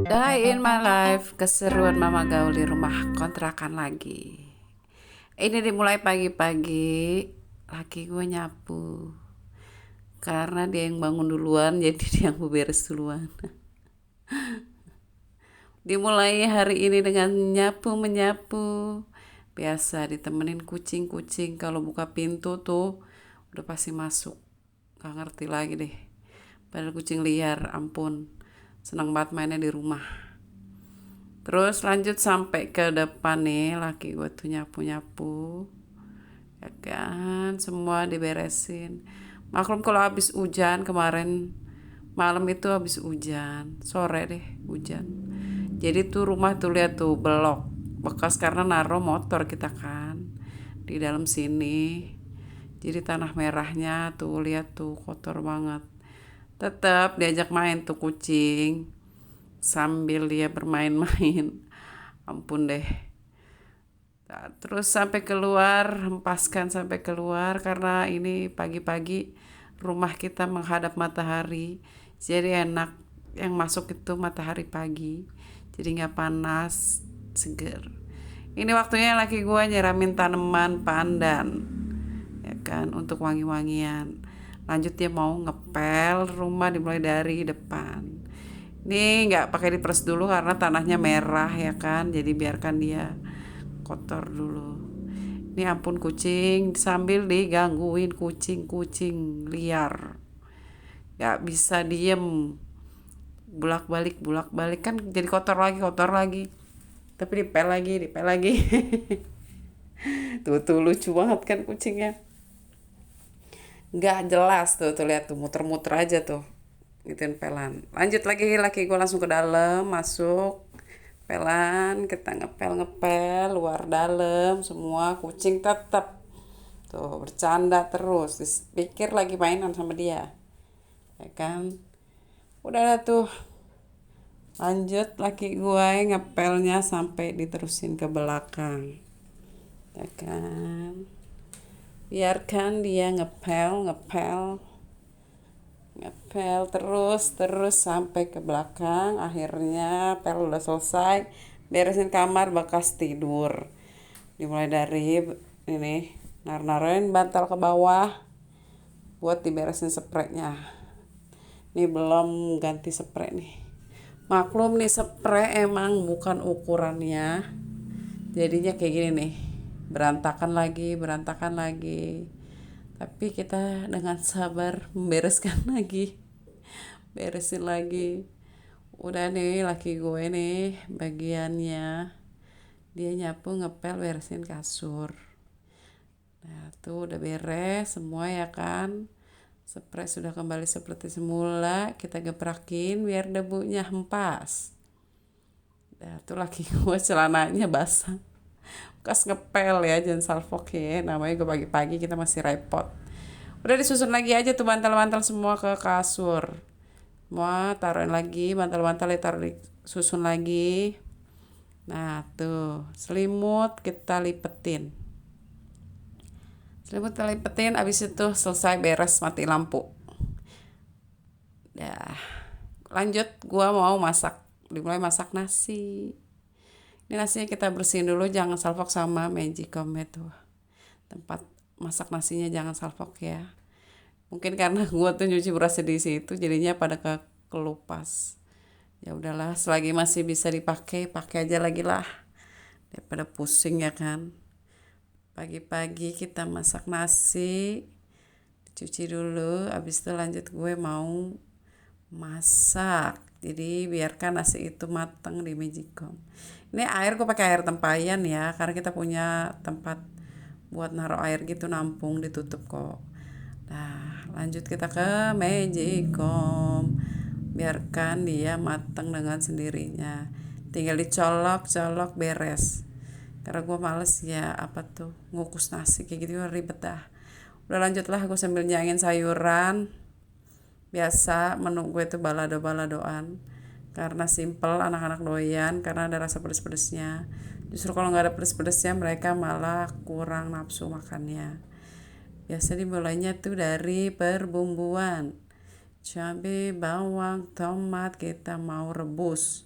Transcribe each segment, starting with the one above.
Day in my life, keseruan mama gaul di rumah kontrakan lagi. Ini dimulai pagi-pagi, laki gue nyapu. Karena dia yang bangun duluan, jadi dia yang beres duluan. Dimulai hari ini dengan menyapu. Biasa ditemenin kucing-kucing, kalau buka pintu tuh udah pasti masuk. Gak ngerti lagi deh. Padahal kucing liar, ampun. Senang banget mainnya di rumah. Terus lanjut sampai ke depan nih, laki gue tuh nyapu-nyapu, ya kan, semua diberesin. Maklum kalau habis hujan kemarin malam itu, habis hujan sore deh hujan, jadi tuh rumah tuh lihat tuh belok bekas karena naruh motor kita kan di dalam sini. Jadi tanah merahnya tuh lihat tuh kotor banget. Tetap diajak main tuh kucing sambil dia bermain-main. Ampun deh. Nah, terus sampai keluar, hempaskan sampai keluar karena ini pagi-pagi rumah kita menghadap matahari. Jadi enak, yang masuk itu matahari pagi. Jadi nggak panas, seger. Ini waktunya laki gue nyiramin tanaman pandan, ya kan, untuk wangi-wangian. Lanjut dia mau ngepel rumah dimulai dari depan. Ini nggak pakai diperes dulu karena tanahnya merah, ya kan, jadi biarkan dia kotor dulu. Ini ampun kucing, sambil digangguin kucing-kucing liar, nggak bisa diem, bulak balik kan, jadi kotor lagi, tapi dipel lagi. Tuh lucu banget kan kucingnya, nggak jelas tuh lihat tuh muter-muter aja tuh gituin pelan. Lanjut lagi, laki gue langsung ke dalam, masuk pelan, kita ngepel luar dalam semua. Kucing tetap tuh bercanda terus, pikir lagi mainan sama dia, ya kan. Udah ada tuh, lanjut laki gue ngepelnya sampai diterusin ke belakang, ya kan. Biarkan dia ngepel terus sampai ke belakang. Akhirnya pel udah selesai, beresin kamar bekas tidur. Dimulai dari ini, naruhin bantal ke bawah buat diberesin spraynya. Ini belum ganti spray nih. Maklum nih, spray emang bukan ukurannya, jadinya kayak gini nih, berantakan lagi. Tapi kita dengan sabar membereskan lagi, beresin lagi. Udah nih laki gue nih bagiannya, dia nyapu, ngepel, beresin kasur. Nah tuh udah beres semua, ya kan. Spray sudah kembali seperti semula, kita geprakin biar debunya hempas. Nah tuh laki gue celananya basah, bekas ngepel ya, jangan salfok ya, namanya gue pagi-pagi kita masih repot. Udah disusun lagi aja tuh bantal-bantal semua ke kasur, semua taruhin lagi, bantal-bantal ditaruh, disusun lagi. Nah tuh selimut kita lipetin, abis itu selesai beres, mati lampu. Dah lanjut, gua mau masak, dimulai masak nasi. Ini nasinya kita bersihin dulu, jangan salfok sama magicom itu, tempat masak nasinya jangan salfok ya. Mungkin karena gua tuh nyuci beras di situ jadinya pada kelupas. Ya udahlah, selagi masih bisa dipakai, pakai aja lagi lah, daripada pusing, ya kan. Pagi-pagi kita masak nasi, cuci dulu, habis itu lanjut gue mau masak. Jadi biarkan nasi itu matang di magicom. Ini air gue pakai air tempayan ya, karena kita punya tempat buat naruh air gitu, nampung, ditutup kok. Nah lanjut kita ke magicom, biarkan dia matang dengan sendirinya, tinggal dicolok beres. Karena gue males ya ngukus nasi kayak gitu, ribet dah. Udah lanjutlah, gue sambil nyangin sayuran. Biasa menu gue tuh balado-baladoan, karena simple, anak-anak doyan karena ada rasa pedes-pedesnya. Justru kalau nggak ada pedes-pedesnya mereka malah kurang nafsu makannya. Biasa dimulainya tuh dari perbumbuan, cabai, bawang, tomat kita mau rebus.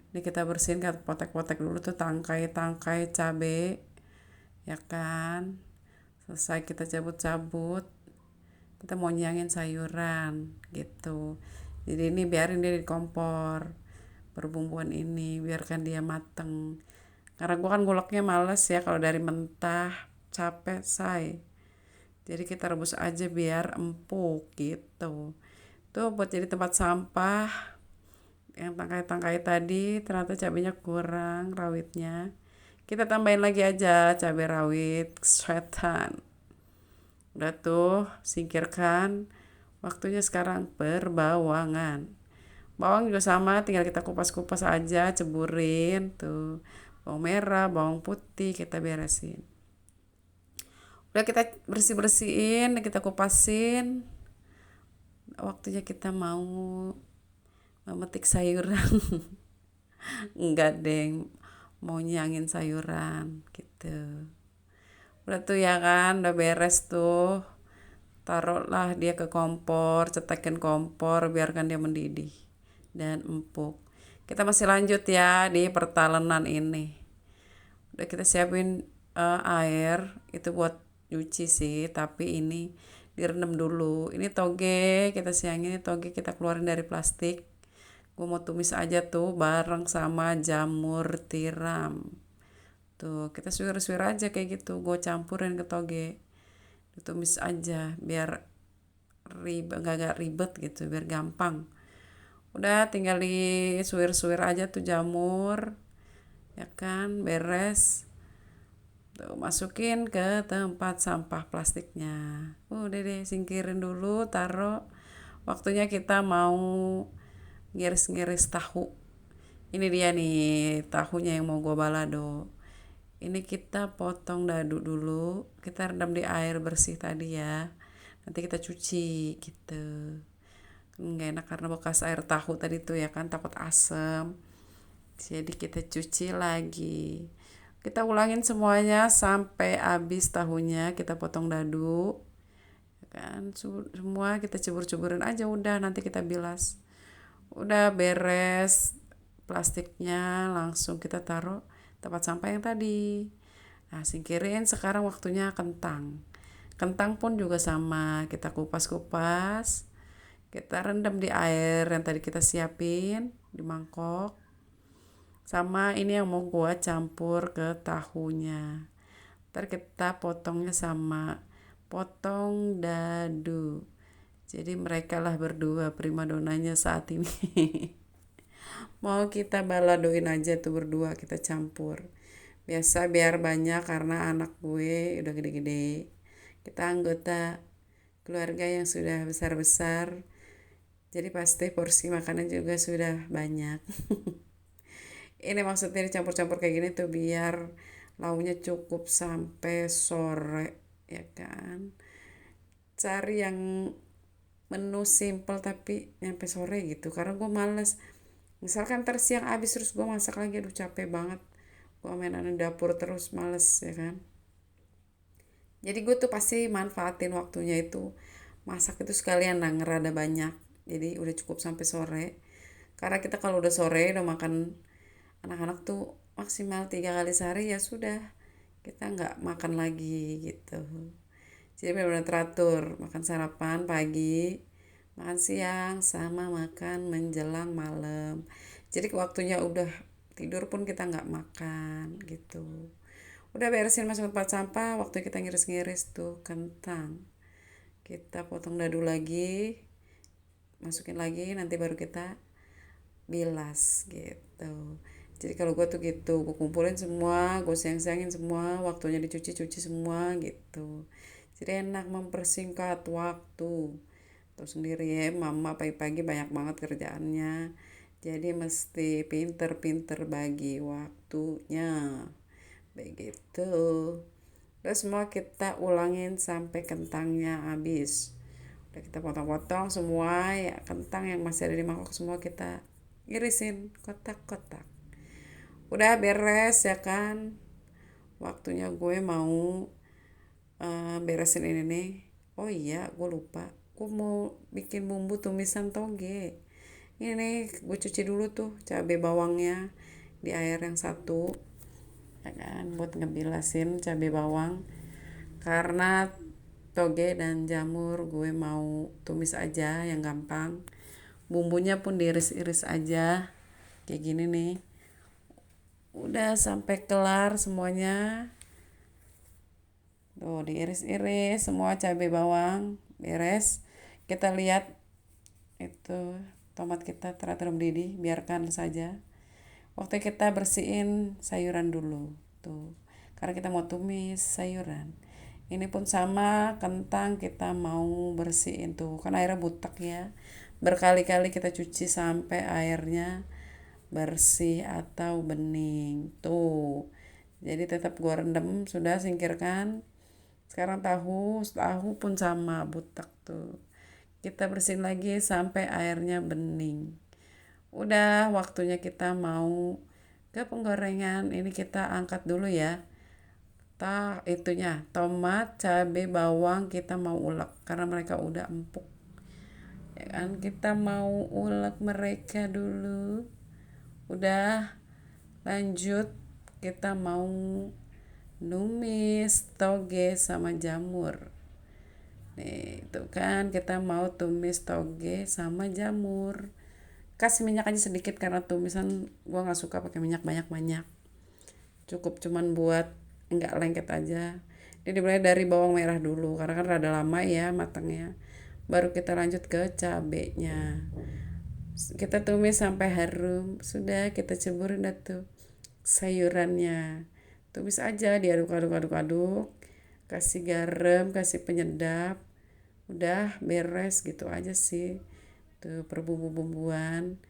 Ini kita bersihin, kita potek-potek dulu tuh tangkai-tangkai cabe, ya kan. Selesai kita cabut-cabut, kita mau nyangin sayuran gitu. Jadi ini biarin dia di kompor, perbumbuan ini biarkan dia mateng. Karena gue kan nguleknya males ya kalau dari mentah, capek say. Jadi kita rebus aja biar empuk gitu. Tuh buat jadi tempat sampah yang tangkai-tangkai tadi, ternyata cabenya kurang rawitnya. Kita tambahin lagi aja cabai rawit setan. Udah tuh, singkirkan. Waktunya sekarang perbawangan. Bawang juga sama, tinggal kita kupas-kupas aja, ceburin tuh. Bawang merah, bawang putih kita beresin. Udah kita bersih-bersihin, kita kupasin. Waktunya kita mau memetik sayuran. Enggak deng, mau nyangin sayuran gitu. Udah tuh ya kan, udah beres tuh. Taruhlah dia ke kompor, cetakin kompor, biarkan dia mendidih dan empuk. Kita masih lanjut ya di pertalenan ini. Udah kita siapin air, itu buat nyuci sih, tapi ini direndam dulu. Ini toge, kita siangin ini toge kita keluarin dari plastik. Gue mau tumis aja tuh bareng sama jamur tiram. Tuh, kita suwir-suwir aja kayak gitu. Gue campurin ke toge. Ditumis aja biar gak ribet gitu, biar gampang. Udah tinggal disuwir-suwir aja tuh jamur. Ya kan, beres. Tuh, masukin ke tempat sampah plastiknya. Udah deh, singkirin dulu, taruh. Waktunya kita mau ngiris-ngiris tahu. Ini dia nih tahunya yang mau gue balado. Ini kita potong dadu dulu, kita rendam di air bersih tadi ya. Nanti kita cuci gitu. Nggak enak karena bekas air tahu tadi tuh ya kan, takut asem. Jadi kita cuci lagi. Kita ulangin semuanya sampai habis tahunya, kita potong dadu. Kan semua kita cebur-ceburin aja, udah nanti kita bilas. Udah beres plastiknya, langsung kita taruh tempat sampah yang tadi. Nah, singkirin. Sekarang waktunya kentang. Kentang pun juga sama, kita kupas-kupas. Kita rendam di air yang tadi kita siapin di mangkok. Sama ini yang mau gua campur ke tahunya. Ntar kita potongnya sama potong dadu. Jadi mereka lah berdua primadonanya saat ini. Mau kita baladoin aja tuh berdua, kita campur. Biasa biar banyak karena anak gue udah gede-gede. Kita anggota keluarga yang sudah besar-besar. Jadi pasti porsi makanan juga sudah banyak. Ini maksudnya dicampur-campur kayak gini tuh biar lauknya cukup sampai sore, ya kan. Cari yang menu simple tapi nyampe sore gitu, karena gue males. Misalkan ntar siang abis terus gue masak lagi, aduh capek banget. Gue mainan di dapur terus, males ya kan. Jadi gue tuh pasti manfaatin waktunya itu. Masak itu sekalian lah, ngerada banyak. Jadi udah cukup sampai sore. Karena kita kalau udah sore udah makan, anak-anak tuh maksimal 3 kali sehari ya sudah. Kita nggak makan lagi gitu. Jadi benar-benar teratur. Makan sarapan pagi, makan siang, sama makan menjelang malam. Jadi waktunya udah tidur pun kita nggak makan gitu. Udah beresin masuk tempat sampah, waktu kita ngiris-ngiris tuh kentang. Kita potong dadu lagi, masukin lagi, nanti baru kita bilas gitu. Jadi kalau gue tuh gitu, gue kumpulin semua, gue siang-siangin semua, waktunya dicuci-cuci semua gitu. Jadi enak, mempersingkat waktu. Tahu sendiri ya, mama pagi-pagi banyak banget kerjaannya. Jadi mesti pinter-pinter bagi waktunya. Begitu. Terus semua kita ulangin sampai kentangnya habis. Udah kita potong-potong semua ya, kentang yang masih ada di mangkok semua kita irisin kotak-kotak. Udah beres ya kan. Waktunya gue mau beresin ini nih. Oh iya, gue lupa. Gue mau bikin bumbu tumisan toge. Ini nih gue cuci dulu tuh cabai bawangnya di air yang satu, ya kan, buat ngebilasin cabai bawang. Karena toge dan jamur gue mau tumis aja yang gampang. Bumbunya pun diiris-iris aja kayak gini nih. Udah sampai kelar semuanya. Tuh diiris-iris semua cabai bawang beres. Kita lihat itu tomat kita telah mendidih, biarkan saja. Waktu kita bersihin sayuran dulu tuh, karena kita mau tumis sayuran. Ini pun sama, kentang kita mau bersihin tuh, kan airnya butek ya. Berkali-kali kita cuci sampai airnya bersih atau bening tuh. Jadi tetap gua rendam, sudah singkirkan. Sekarang tahu pun sama butek tuh. Kita bersihin lagi sampai airnya bening. Udah waktunya kita mau ke penggorengan. Ini kita angkat dulu ya. Itunya tomat, cabai, bawang kita mau ulek karena mereka udah empuk. Ya kan, kita mau ulek mereka dulu. Udah lanjut kita mau numis toge sama jamur. Nih, itu kan kita mau tumis toge sama jamur. Kasih minyak aja sedikit karena tumisan gua nggak suka pakai minyak banyak-banyak. Cukup cuman buat nggak lengket aja. Ini dimulai dari bawang merah dulu karena kan rada lama ya matangnya. Baru kita lanjut ke cabenya. Kita tumis sampai harum. Sudah kita ceburin dah tuh sayurannya. Tumis aja, diaduk-aduk-aduk-aduk. Kasih garam, kasih penyedap. Udah beres gitu aja sih. Tuh perbumbu-bumbuan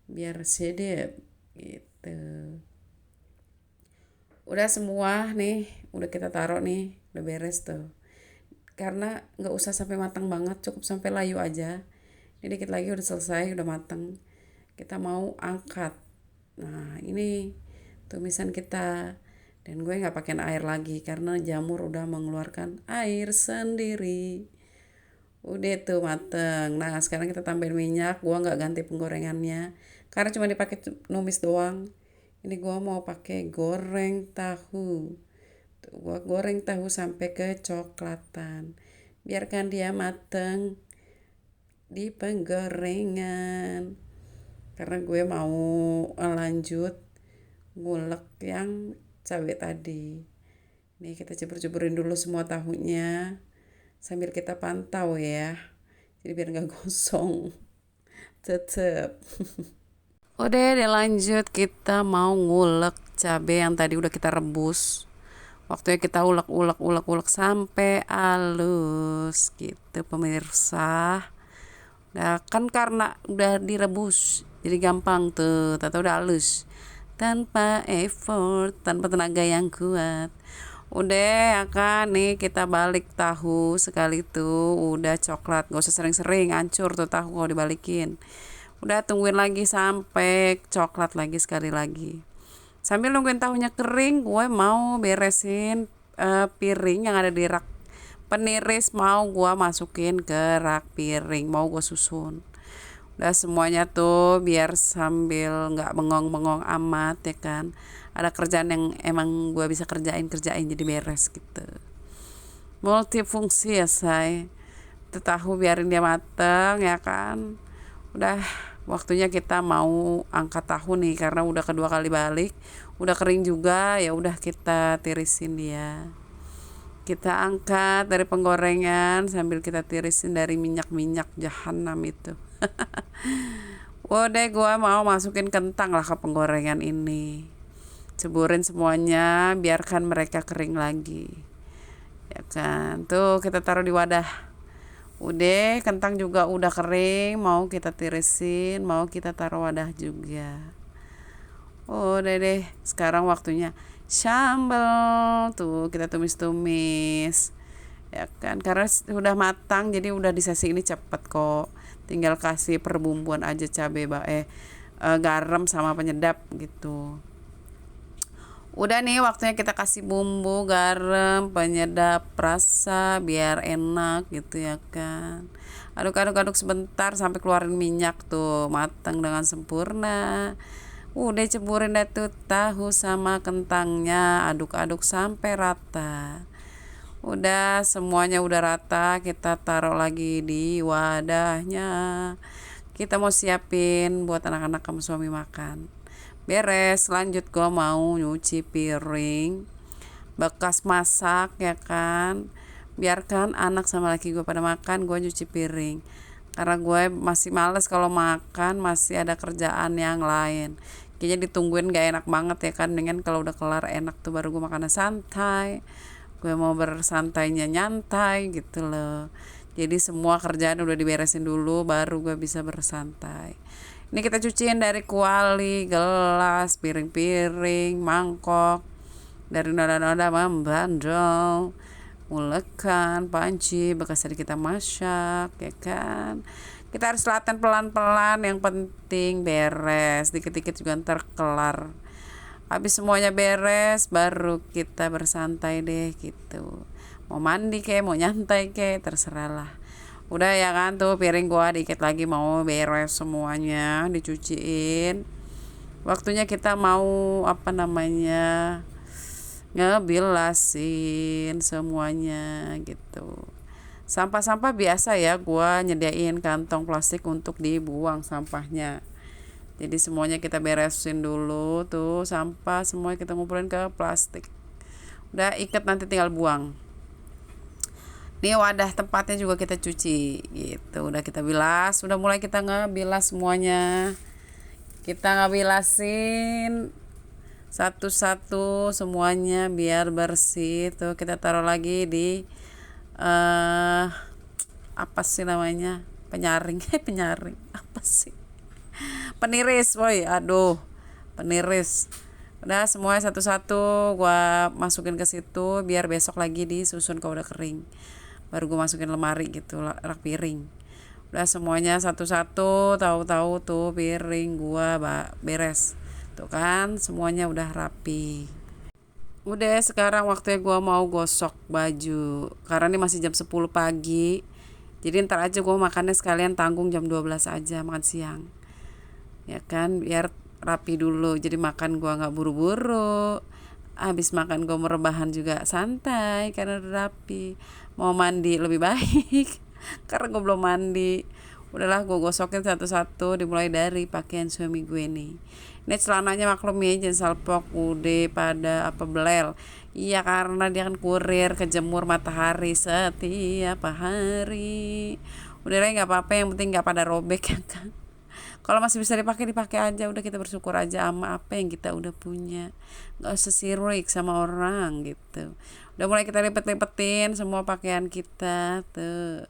biar sedap gitu. Udah semua nih, udah kita taruh nih, udah beres tuh. Karena nggak usah sampai matang banget, cukup sampai layu aja. Ini dikit lagi udah selesai, udah matang. Kita mau angkat. Nah ini tumisan kita. Dan gue nggak pakai air lagi karena jamur udah mengeluarkan air sendiri. Udah tuh mateng. Nah sekarang kita tambahin minyak. Gua nggak ganti penggorengannya karena cuma dipakai numis doang. Ini gua mau pakai goreng tahu. Tuh, gua goreng tahu sampai kecoklatan. Biarkan dia mateng di penggorengan. Karena gue mau lanjut ngulek yang cabai tadi. Nih kita cebur-ceburin dulu semua tahunya sambil kita pantau ya. Jadi biar nggak gosong. Tetep. Udah lanjut kita mau ngulek cabai yang tadi udah kita rebus. Waktunya kita ulek sampai halus gitu pemirsa. Nah kan karena udah direbus jadi gampang tuh, tata udah halus. Tanpa effort, tanpa tenaga yang kuat. Udah akan nih kita balik tahu sekali tuh udah coklat, gak usah sering-sering hancur tuh tahu kalau dibalikin. Udah tungguin lagi sampai coklat lagi sekali lagi. Sambil nungguin tahunya kering, gue mau beresin piring yang ada di rak peniris, mau gue masukin ke rak piring, mau gue susun. Udah semuanya tuh biar sambil nggak bengong-bengong amat ya kan. Ada kerjaan yang emang gue bisa kerjain jadi beres gitu. Multifungsi ya say. Itu tahu biarin dia mateng ya kan. Udah waktunya kita mau angkat tahu nih karena udah kedua kali balik. Udah kering juga, ya udah kita tirisin dia. Kita angkat dari penggorengan sambil kita tirisin dari minyak-minyak jahanam itu. Udah gue mau masukin kentang lah ke penggorengan ini. Ceburin semuanya, biarkan mereka kering lagi. Ya kan, tuh kita taruh di wadah. Udah kentang juga udah kering, mau kita tirisin, mau kita taruh wadah juga. Udah deh, sekarang waktunya sambal. Tuh kita tumis-tumis. Ya kan, karena udah matang jadi udah di sesi ini cepet kok. Tinggal kasih perbumbuan aja cabai garam sama penyedap gitu. Udah nih waktunya kita kasih bumbu, garam, penyedap rasa biar enak gitu ya kan. Aduk-aduk-aduk sebentar sampai keluarin minyak tuh, matang dengan sempurna. Udah ceburin deh tuh tahu sama kentangnya, aduk-aduk sampai rata. Udah semuanya udah rata, kita taruh lagi di wadahnya. Kita mau siapin buat anak-anak kamu suami makan. Beres, lanjut gua mau nyuci piring bekas masak ya kan. Biarkan anak sama laki gue pada makan, gue nyuci piring. Karena gue masih males kalau makan, masih ada kerjaan yang lain. Kayaknya ditungguin gak enak banget ya kan. Dengan kalau udah kelar enak tuh baru gue makannya santai. Gue mau bersantainya nyantai gitu loh. Jadi semua kerjaan udah diberesin dulu baru gue bisa bersantai. Ini kita cuciin dari kuali, gelas, piring-piring, mangkok, dari noda-noda membandel, ulekan, panci bekas tadi kita masak ya kan. Kita harus latihan pelan-pelan, yang penting beres, dikit-dikit juga ntar kelar. Habis semuanya beres baru kita bersantai deh gitu. Mau mandi kek, mau nyantai kek, terserah lah. Udah ya kan tuh piring gua dikit lagi mau beres semuanya, dicuciin. Waktunya kita mau apa namanya, ngebilasin semuanya gitu. Sampah-sampah biasa ya, gua nyediain kantong plastik untuk dibuang sampahnya. Jadi semuanya kita beresin dulu tuh, sampah semua kita ngumpulin ke plastik. Udah ikat, nanti tinggal buang. Nih wadah tempatnya juga kita cuci gitu. Udah kita bilas, udah mulai kita ngebilas semuanya. Kita ngebilasin satu-satu semuanya biar bersih. Tuh kita taruh lagi di apa sih namanya? Penyaring. Penyaring. Apa sih? Peniris, boy. Aduh. Peniris. Udah semua satu-satu gua masukin ke situ biar besok lagi disusun kalau udah kering. Baru gue masukin lemari gitu, rak piring. Udah semuanya satu-satu, tahu-tahu tuh piring gua beres. Tuh kan semuanya udah rapi. Udah sekarang waktunya gua mau gosok baju. Karena ini masih jam 10 pagi. Jadi ntar aja gua makannya sekalian tanggung jam 12 aja, makan siang. Ya kan, biar rapi dulu. Jadi makan gua nggak buru-buru. Habis makan gue merebahan juga santai karena udah rapi. Mau mandi lebih baik karena gue belum mandi. Udahlah gue gosokin satu-satu, dimulai dari pakaian suami gue nih. Ini celananya maklum ya, jangan salpok udah pada apa belel. Iya karena dia kan kurir kejemur matahari setiap hari. Udah lah nggak apa-apa, yang penting nggak pada robek ya kan. Kalau masih bisa dipakai aja, udah kita bersyukur aja sama apa yang kita udah punya. Nggak usah sirik sama orang gitu. Udah mulai kita lipet-lipetin semua pakaian kita tuh.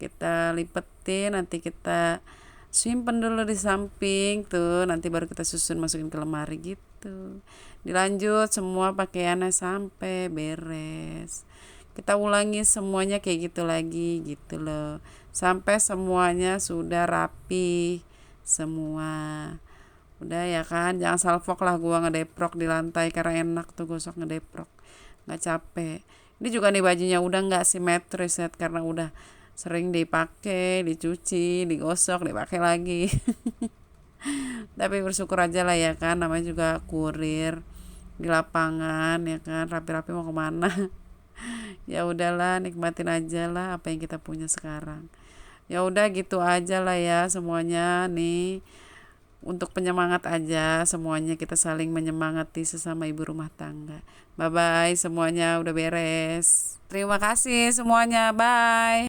Kita lipetin, nanti kita simpen dulu di samping tuh, nanti baru kita susun masukin ke lemari gitu. Dilanjut semua pakaiannya sampai beres. Kita ulangi semuanya kayak gitu lagi gitu loh. Sampai semuanya sudah rapi semua. Udah ya kan, jangan salfok lah gua ngedeprok di lantai karena enak tuh gosok ngedeprok, nggak capek. Ini juga nih bajunya udah nggak simetris ya, karena udah sering dipakai, dicuci, digosok, dipakai lagi. Tapi bersyukur aja lah ya kan, namanya juga kurir di lapangan ya kan, rapi-rapi mau kemana. Ya udahlah, nikmatin aja lah apa yang kita punya sekarang. Ya udah gitu aja lah ya semuanya nih. Untuk penyemangat aja semuanya, kita saling menyemangati sesama ibu rumah tangga. Bye bye semuanya, udah beres. Terima kasih semuanya, bye.